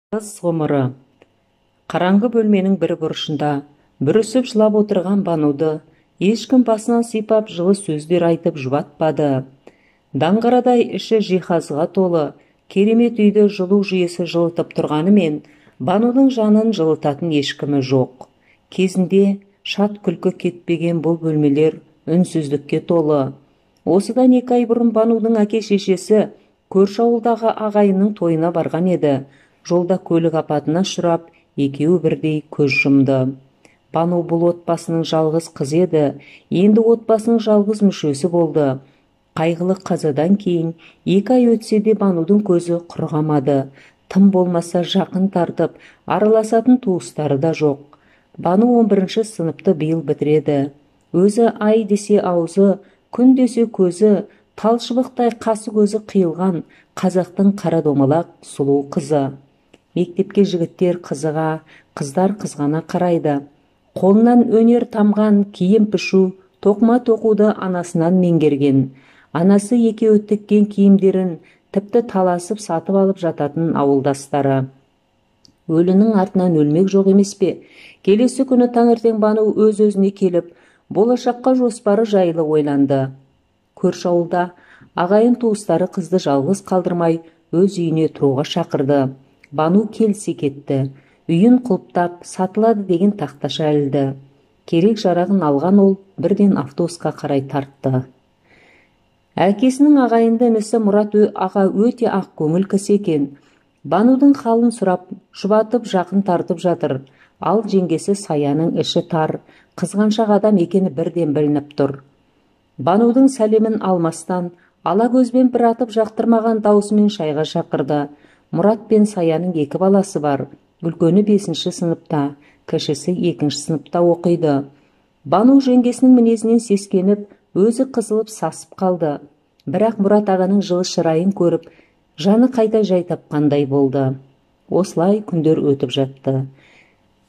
Қыз ғұмыры. Қараңғы бөлменің бір бұрышында бүрісіп жылап отырған Бануды ешкім басынан сипап жылы сөздер айтып жұбатпады. Даңғырадай іші жиһазға толы керемет үйді жылу жүйесі жылытып тұрғанымен Банудың жанын жылытатын ешкімі жоқ. Кезінде шат күлкі кетпеген бұл бөлмелер үнсіздікке толы. Осыдан 2 ай бұрын Банудың әке-шешесі көрші ауылдағы ағайынның тойына барған еді. Жолда көлік апатына ұшырап, екеуі бірдей көз жұмды. Бану бұл отбасының жалғыз қызы еді, енді отбасының жалғыз мүшесі болды. Қайғылы қазадан кейін 2 ай өтсе де Банудың көзі құрғамады. Тым болмаса жақын тартып, араласатын туыстары да жоқ. Бану 11-ші сыныпты биыл бітіреді. Өзі ай десе аузы, күн десе көзі, талшыбықтай қасы көзі қиылған қазақтың қара домалақ сұлу қызы. Мектепке жігіттер қызыға, қыздар қызғана қарайды. Қолынан өнер тамған киім пішу, тоқма тоқуды анасынан меңгерген. Анасы екеуі тіккен киімдерін тіпті таласып сатып алып жататын ауылдастары. Өлінің артынан өлмек жоқ емес пе? Келесі күні таңертең Бану өз-өзіне келіп, болашаққа жоспары жайлы ойланды. Көрші ауылда ағайын туыстары қызды жалғыз қалдырмай өз үйіне тұруға шақырды. Бану келсе кетті. Үйін құлыптап, сатылады деген тақташа ілді. Керек жарағын алған ол бірден автобусқа қарай тартты. Әкесінің ағайынды інісі Мұрат аға өте ақ көңіл кісі екен. Банудың халын сұрап, жұбатып жақын тартып жатыр. Ал жеңгесі Саяның іші тар, қызғаншақ адам екені бірден білініп тұр. Банудың сәлемін алмастан, ала көзбен бір атып жақтырмаған даусымен шайға шақырды. Мұрат пен Саяның 2 баласы бар. Үлкені 5-ші сыныпта, кішісі 2-ші сыныпта оқиды. Бану жеңгесінің мінезінен сескеніп, өзі қызылып сасып қалды. Бірақ Мұрат ағаның жылы шырайын көріп, жаны қайта жай тапқандай болды. Осылай күндер өтіп жатты.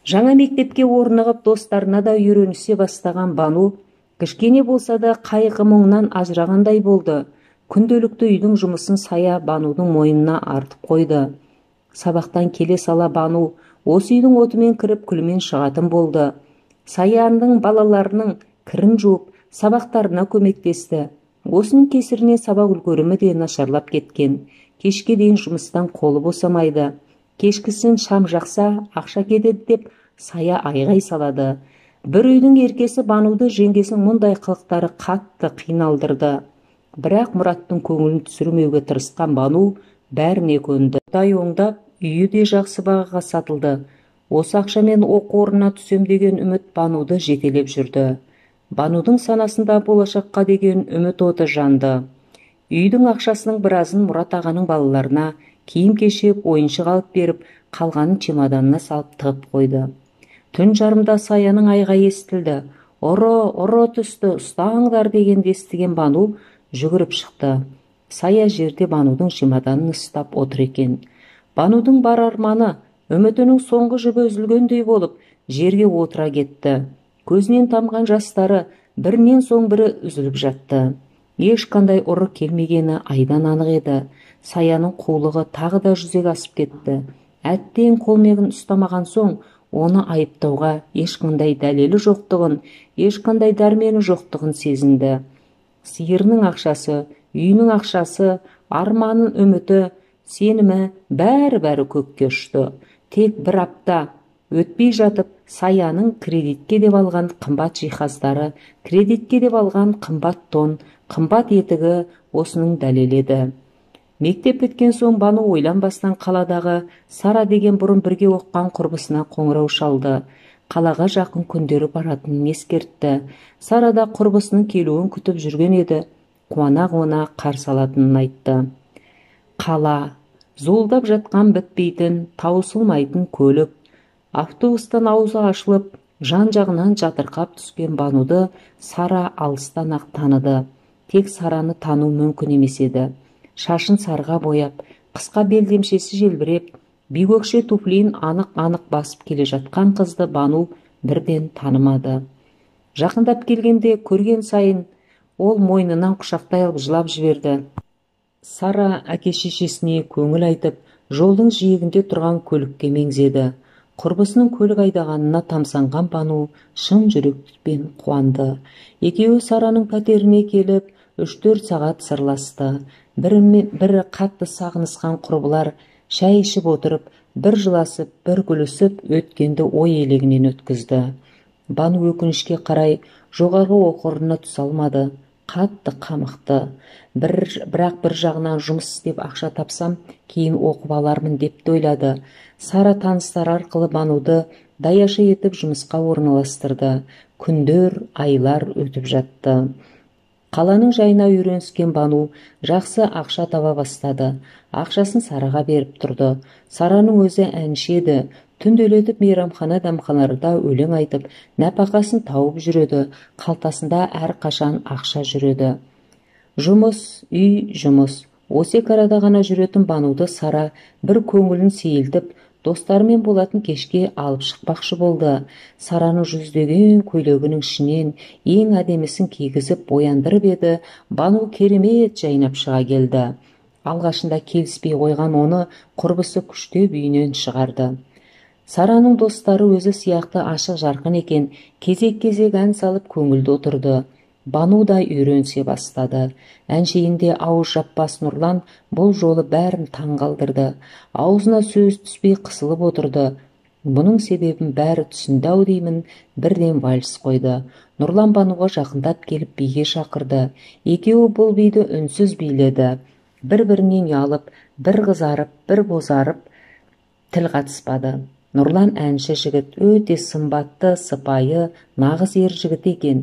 Жаңа мектепке орнығып, достарына да үйренісе бастаған Бану, кішкене болса да қайғы мұңнан ажырағандай болды. Күнделікті үйдің жұмысын Сая Банудың мойнына артып қойды. Сабақтан келе сала Бану осы үйдің отымен кіріп күлмен шығатын болды. Саяның балаларының кірін жуып, сабақтарына көмектесті. Осының кесірінен сабақ үлгерімі де нашарлап кеткен. Кешке дейін жұмыстан қолы босамайды. Кешкісін шам жақса, ақша кетеді деп Сая айғай салады. Бір үйдің еркесі Бануды жеңгесінің мұндай қылықтары қатты қиналдырды. Бірақ Мұраттың көңілін түсірмеуге тырысқан Бану бәріне көнді. Тай оңдап, үйі де жақсы бағаға сатылды. Осы ақшамен оқу орнына түсем деген үміт Бануды жетелеп жүрді. Банудың санасында болашаққа деген үміт оты жанды. Үйдің ақшасының біразын Мұрат ағаның балаларына киім-кешек, ойыншық алып беріп, қалғанын чемоданына салып тығып қойды. Түн жарымда Саяның айғайы естілді. Ұры түсті, ұстаңдар дегенді естіген Бану жүгіріп шықты. Сая жерде Банудың чемоданын ұстап отыр екен. Банудың бар арманы, үмітінің соңғы жібі үзілгендей болып, жерге отыра кетті. Көзінен тамған жастары бірінен соң бірі үзіліп жатты. Ешқандай ұры келмегені айдан анық еді. Саяның қулығы тағы да жүзеге асып кетті. Әттең қолмегін ұстамаған соң, оны айыптауға ешқандай дәлелі жоқтығын, ешқандай дәрмені жоқтығын сезінді. Сиырының ақшасы, үйінің ақшасы, арманын, үміті, сенімі бәрі көкке ұшты. Тек бір апта өтпей жатып, Саяның кредитке деп алған қымбат жиһаздары, кредитке деп алған қымбат тон, қымбат етігі осының дәлеледі. Мектеп біткен соң Бану ойланбастан қаладағы Сара деген бұрын бірге оққан құрбысына қоңырау шалды. Қалаға жақын күндері баратынын ескертті. Сарада құрбысының келуін күтіп жүрген еді. Қуана қарсы алатынын айтты. Қала, зуылдап жатқан бітпейтін, таусылмайтын көлік. Автобустан аузы ашылып, жан-жағынан жатырқап түскен Бануды Сара алыстан ақ таныды. Тек Сараны тану мүмкін емес еді. Шашын сарға бояп, қысқа белдемшесі желбіреп, бигөкше туфлиін анық басып келе жатқан қызды Бану бірден танымады. Жақындап келгенде көрген сайын ол мойнынан құшақтай алып жылап жіберді. Сара әке-шешесіне көңіл айтып, жолдың жиегінде тұрған көлікке меңзеді. Құрбысының көлік айдағанына тамсанған Бану шын жүрекпен қуанды. Екеуі Сараның пәтеріне келіп, 3-4 сағат сырласты. Бірі қатты сағынысқан құрбылар шәй ішіп отырып, бір жыласып, бір күлісіп, өткенді ой елегінен өткізді. Бану өкінішке қарай жоғарғы оқу орнына түсе алмады. Қатты қамықты. Бірақ бір жағынан жұмыс істеп ақша тапсам, кейін оқып алармын деп ойлады. Сара таныстар арқылы Бануды даяшы етіп жұмысқа орналастырды. Күндер, айлар өтіп жатты. Қаланың жайына үйреніскен Бану жақсы ақша таба бастады. Ақшасын Сараға беріп тұрды. Сараның өзі әнші еді. Түнделетіп мейрамхана дәмханаларда өлең айтып, нәпақасын тауып жүреді. Қалтасында әрқашан ақша жүреді. Жұмыс, үй, жұмыс. Осы арада ғана жүретін Бануды Сара бір көңілін сейілтіп, достарымен болатын кешке алып шықпақшы болды. Сараның жүздеген көйлегінің ішінен ең әдемісін кигізіп бояндырып еді, Бану керемет жайнап шыға келді. Алғашында келіспей қойған оны құрбысы күштеп үйінен шығарды. Сараның достары өзі сияқты ашық жарқын екен, кезек-кезек ән салып көңілді отырды. Бану да үйренісе бастады. Әншейінде ауыз жаппас Нұрлан бұл жолы бәрін таң қалдырды. Аузына сөз түспей қысылып отырды. Бұның себебін бәрі түсінді-ау деймін, бірден вальс қойды. Нұрлан Бануға жақындап келіп биге шақырды. Екеуі бұл биді үнсіз биледі. Бір-бірінен ұялып, бір қызарып, бір бозарып, тіл қатыспады. Нұрлан әнші жігіт, өте сымбатты, сыпайы, нағыз ер жігіт екен.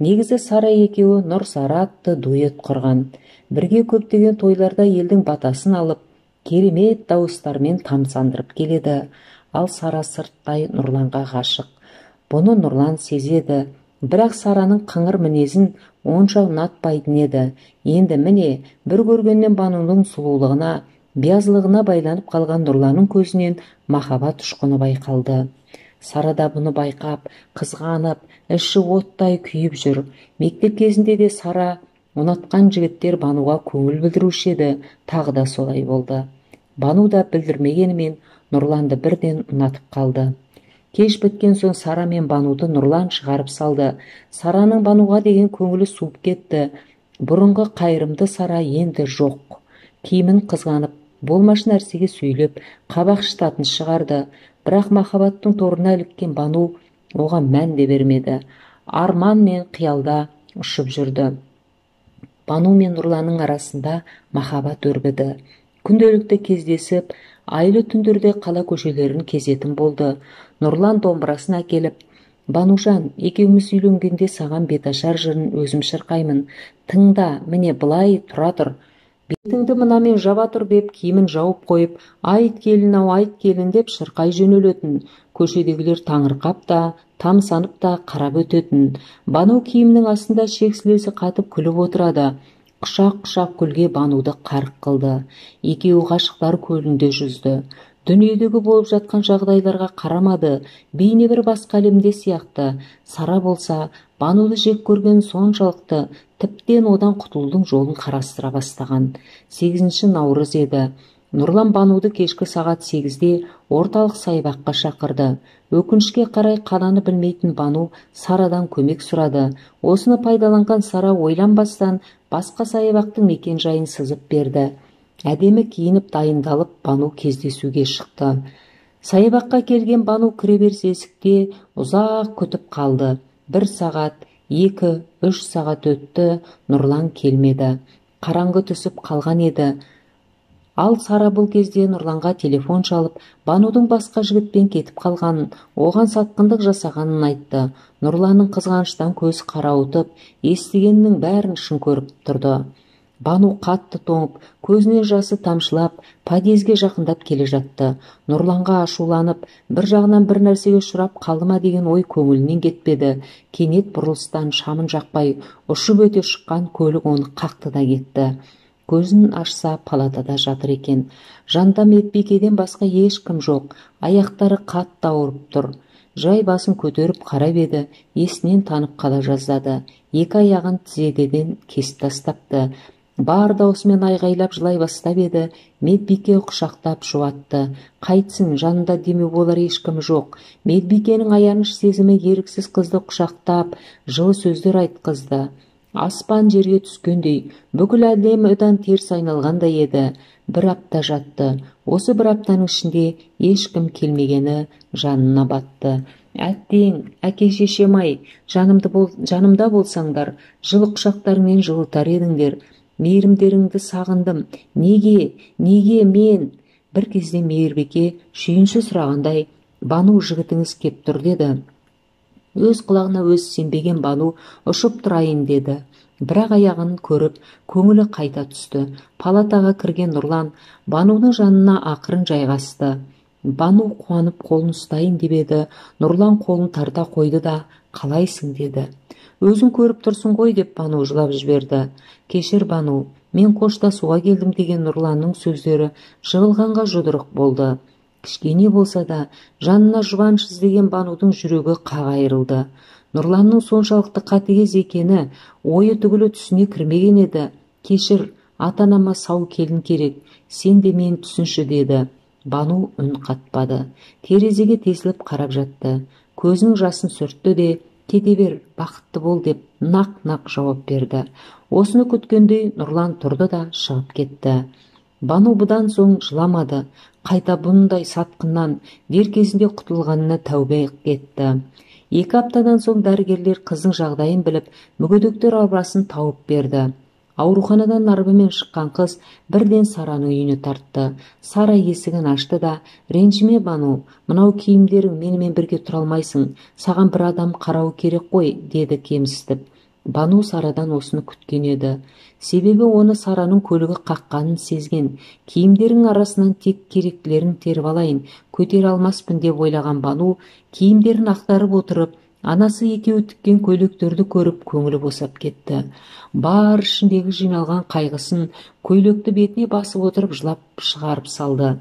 Негізі Сара екеуі Нұрсара атты дуэт құрған. Бірге көптеген тойларда елдің батасын алып, керемет дауыстармен тамсандырып келеді. Ал Сара сырттай Нұрланға ғашық. Бұны Нұрлан сезеді. Бірақ Сараның қыңыр мінезін онша ұнатпайтын еді. Енді міне, бір көргеннен Бануның сұлулығына, биязылығына байланып қалған Нұрланның көзінен махаббат ұшқыны байқалды. Сара да бұны байқап, қызғанып, іші оттай күйіп жүр. Мектеп кезінде де Сара ұнатқан жігіттер Бануға көңіл білдіруші еді, тағы да солай болды. Бану да білдірмегенімен Нұрланды бірден ұнатып қалды. Кеш біткен соң Сара мен Бануды Нұрлан шығарып салды. Сараның Бануға деген көңілі суып кетті. Бұрынғы қайырымды Сара енді жоқ. Киімін қызғанып, болмаш нәрсеге сөйлеп, қабақ шытатын шығарды. Бірақ махаббаттың торына іліккен Бану оған мән де бермеді. Арман мен қиялда ұшып жүрді. Бану мен Нұрланның арасында махаббат өрбіді. Күнделікті кездесіп, айлы түндерде қала көшелерін кезетін болды. Нұрлан домбырасын әкеліп, «Банужан, екеуміз үйленгенде саған беташар жырын өзім шырқаймын. Тыңда, міне былай тұра тұр. Бетіңді мынамен жаба тұр» деп киімін жауып қойып, «Айт келін-ау, айт келін» деп шырқай жөнелетін. Көшедегілер таңырқап та, тамсанып та қарап өтетін. Бану киімнің астында шексілесі қатып күліп отырады. Құшақ-құшақ күлге Бануды қарық қылды. Екеуі ғашықтар көлінде жүзді. Дүниедегі болып жатқан жағдайларға қарамады. Бейне бір басқа әлемде сияқты. Сара болса, Бануды жек көрген соншалықты, тіптен одан құтылудың жолын қарастыра бастаған. 8 наурыз еді. Нұрлан Бануды кешкі сағат 8-де орталық саябаққа шақырды. Өкінішке қарай қаланы білмейтін Бану Сарадан көмек сұрады. Осыны пайдаланған Сара ойланбастан басқа саябақтың мекен жайын сызып берді. Әдемі киініп дайындалып Бану кездесуге шықты. Саябаққа келген Бану кіреберіс есікте ұзақ күтіп қалды. 1 сағат, 2, 3 сағат өтті, Нұрлан келмеді. Қараңғы түсіп қалған еді. Ал Сара бұл кезде Нұрланға телефон шалып, Банудың басқа жігітпен кетіп қалғанын, оған сатқындық жасағанын айтты. Нұрланның қызғаныштан көз қарауытып, естігеннің бәрін шын көріп тұрды. Бану қатты тоңып, көзінен жасы тамшылап, подъезге жақындап келе жатты. Нұрланға ашуланып, бір жағынан бір нәрсеге ұшырап қалды ма деген ой көңілінен кетпеді. Кенет бұрылыстан шамын жақпай, ұшып өте шыққан көлік оны қақты да кетті. Көзін ашса, палатада жатыр екен. Жанда медбикеден басқа ешкім жоқ. Аяқтары қатты ауырып тұр. Жай басын көтеріп қарап еді, есінен танып қала жаздады. 2 аяғын тізеден кесіп тастапты. бар даусымен айғайлап жылай бастап еді. Медбике құшақтап жұбатты. Қайтсын, жанында демеу болар ешкім жоқ. Медбикенің аяныш сезімі еріксіз қызды құшақтап, жылы сөздер айтқызды. Аспан жерге түскендей, бүкіл әлем одан теріс айналғандай еді. Бір апта жатты. Осы бір аптаның ішінде ешкім келмегені жанына батты. Әттең, әке-шешем-ай, жанымда болсаңдар, жылы құшақтарыңмен жылытар едіңдер. Мейірімдеріңді сағындым. Неге мен? Бір кезде мейірбике шүйінші сұрағандай, Бану, жігітіңіз кеп тұр, деді. Өз құлағына өзі сенбеген Бану ұшып тұрайын деді. Бірақ аяғын көріп, көңілі қайта түсті. Палатаға кірген Нұрлан Банудың жанына ақырын жайғасты. Бану қуанып қолын ұстайын деп еді. Нұрлан қолын тарта қойды да, қалайсың, деді. Өзің көріп тұрсың ғой, деп Бану жылап жіберді. Кешір, Бану, мен қоштасуға келдім, деген Нұрланның сөздері жығылғанға жұдырық болды. Кішкене болса да жанына жұбаныш іздеген Банудың жүрегі қақ айырылды. Нұрланның соншалықты қатыгез екені ойы түгілі түсіне кірмеген еді. Кешір, ата-анама сау келін керек, сен де мен түсінші, деді. Бану үн қатпады. Терезеге тесіліп қарап жатты. Көзінің жасын сүртті де, кете бер, бақытты бол, деп нақ-нақ жауап берді. Осыны күткендей Нұрлан тұрды да шығып кетті. Бану бұдан соң жыламады. Қайта бұндай сатқыннан дер кезінде құтылғанына тәубе етті. 2 аптадан соң дәрігерлер қыздың жағдайын біліп, мүгедектер арбасын тауып берді. Ауруханадан арбамен шыққан қыз бірден Сараның үйіне тартты. Сара есігін ашты да, ренжіме, Бану, мынау киімдерің, менімен бірге тұра алмайсың, саған бір адам қарау керек қой, деді кемсітіп. Бану Сарадан осыны күткен еді. Себебі оны Сараның көлігі қаққанын сезген. Киімдерің арасынан тек керектілерін теріп алайын, көтере алмаспын деп ойлаған Бану, киімдерін ақтарып отырып, анасы екеуі тіккен көйлектерді көріп, көңілі босап кетті. Бар ішіндегі жиналған қайғысын көйлекті бетіне басып отырып жылап шығарып салды.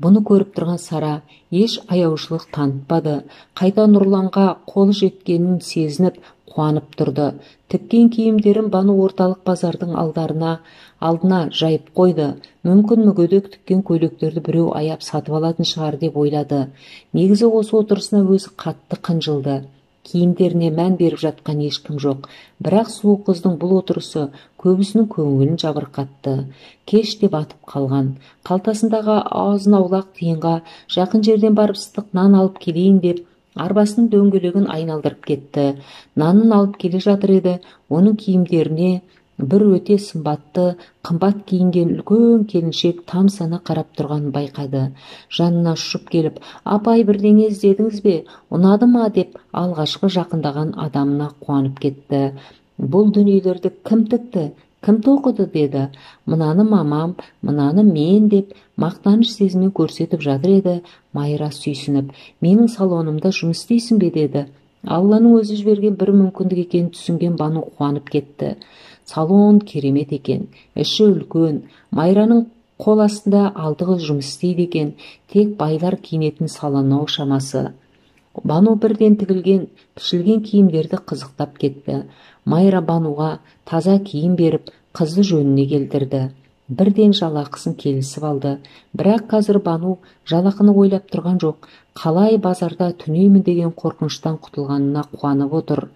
Бұны көріп тұрған Сара еш аяушылық танытпады. Қайта Нұрланға қолы жеткенін сезініп, қуанып тұрды. Тіккен киімдерін Бану орталық базардың алдына жайып қойды. Мүмкін мүгедек тіккен көйлектерді біреу аяп сатып алатын шығар деп ойлады. Негізі осы отырысына өзі қатты қынжылды. Киімдеріне мән беріп жатқан ешкім жоқ. Бірақ сұлу қыздың бұл отырысы көбісінің көңілін жабырқатты. Кеш те батып қалған. Қалтасындағы азын-аулақ тиынға жақын жерден барып ыстық нан алып келейін деп, арбасының дөңгелегін айналдырып кетті. Нанын алып келе жатыр еді, оның киімдеріне бір өте сымбатты, қымбат киінген үлкен келіншек тамсана қарап тұрғанын байқады. Жанына ұшып келіп, апай, бірдеңе іздедіңіз бе, ұнады ма, деп алғашқы жақындаған адамына қуанып кетті. Бұл дүниелерді кім тікті, кім тоқыды, деді. Мынаны мамам, мынаны мен, деп мақтаныш сезімін көрсетіп жатыр еді. Майра сүйсініп, менің салонымда жұмыс істейсің бе, деді. Алланың өзі жіберген бір мүмкіндік екенін түсінген Бану қуанып кетті. Салон керемет екен, іші үлкен. Майраның қол астында алдығы жұмыс істейді екен, тек байлар киінетін салон шамасы. Бану бірден тігілген, пішілген киімдерді қызықтап кетті. Майра Бануға таза киім беріп, қызды жөніне келтірді. Бірден жалақысын келісіп алды. Бірақ қазір Бану жалақыны ойлап тұрған жоқ. Қалай базарда түнеймін деген қорқыныштан құтылғанына қуанып отыр.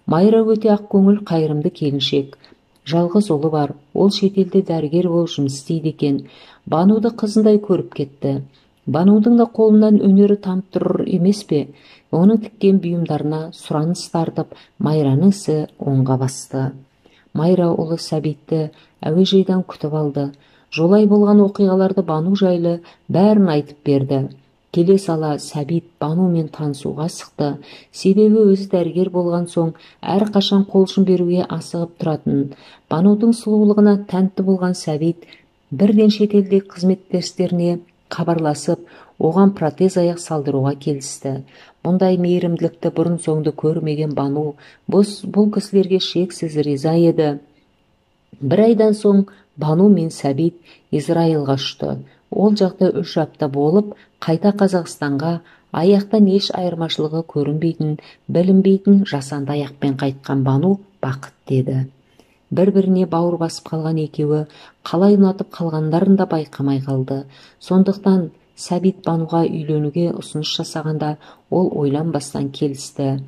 Майра өте ақ көңіл, қайырымды келіншек. Жалғыз ұлы бар, ол шетелде дәрігер болып жұмыс істейді екен. Бануды қызындай көріп кетті. Банудың да қолынан өнері тамып тұрыр емес пе? Оның тіккен бұйымдарына сұраныс тартып, Майраның ісі оңға басты. Майра ұлы Сәбитті әуежайдан күтіп алды. Жолай болған оқиғаларды Бану жайлы бәрін айтып берді. Келе сала Сәбит Банумен танысуға асықты. Себебі өзі дәрігер болған соң әрқашан қол ұшын беруге асығып тұратын. Банудың сұлулығына тәнті болған Сәбит бірден шетелдегі қызметтестеріне хабарласып, оған протез аяқ салдыруға келісті. Бұндай мейірімділікті бұрын соңды көрмеген Бану бұл кісілерге шексіз риза еді. Бір айдан соң Бану мен Сәбит Израилға ұшты. Ол жақта 3 апта болып, қайта Қазақстанға аяқтан еш айырмашылығы көрінбейтін, білінбейтін жасанды аяқпен қайтқан Бану бақыт деді. бір-біріне бауыр басып қалған екеуі қалай ұнатып қалғандарын да байқамай қалды. Сондықтан Сәбит Бануға үйленуге ұсыныс жасағанда ол ойланбастан келісті.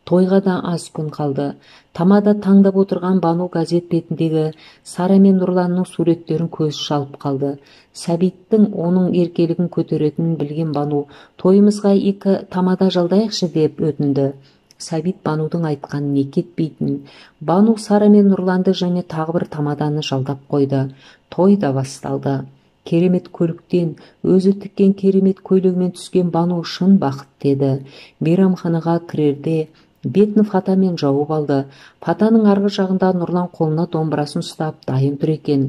Тойға да аз күн қалды. Тамада таңдап отырған Бану газет бетіндегі Сара мен Нұрланның суреттерін көз шалып қалды. Сәбиттің оның еркелігін көтеретінін білген Бану тойымызға 2 тамада жалдайықшы деп өтінді. Сәбит Банудың айтқанын не кетпейтін. Бану Сара мен Нұрланды және тағы бір тамаданы жалдап қойды. Той да басталды. Керемет көліктен, өзі тіккен керемет көйлегімен түскен Бану шын бақыт деді. Мейрамханаға кірерде бетін фатамен жауып алды. Фатаның арғы жағында Нұрлан қолына домбырасын ұстап дайын тұр екен.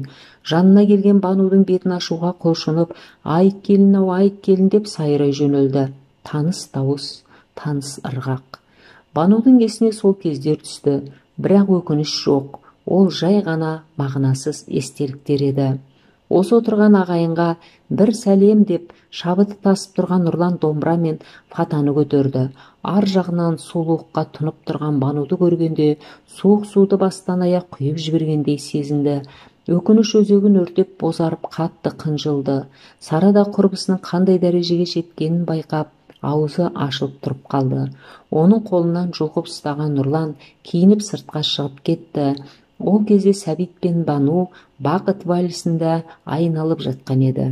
Жанына келген Банудың бетін ашуға құлшынып, "Айт келін-ау, айт келін" деп сайрай жөнелді. Таныс дауыс, таныс ырғақ. Банудың есіне сол кездер түсті, бірақ өкініш жоқ. Ол жай ғана мағынасыз естеліктер еді. Осы отырған ағайынға бір сәлем деп шабыты тасып тұрған Нұрлан домбыра мен фатаны көтерді. Ар жағынан сұлулыққа тұнып тұрған Бануды көргенде суық суды бастан аяқ құйып жібергендей сезінді. Өкініш өзегін өртеп бозарып қатты қынжылды. Сара да құрбысының қандай дәрежеге жеткенін байқап, аузы ашылып тұрып қалды. Оның қолынан жұлқып ұстаған Нұрлан киініп сыртқа шығып кетті. Ол кезде Сәбит пен Бану бақыт вальсінде айналып жатқан еді.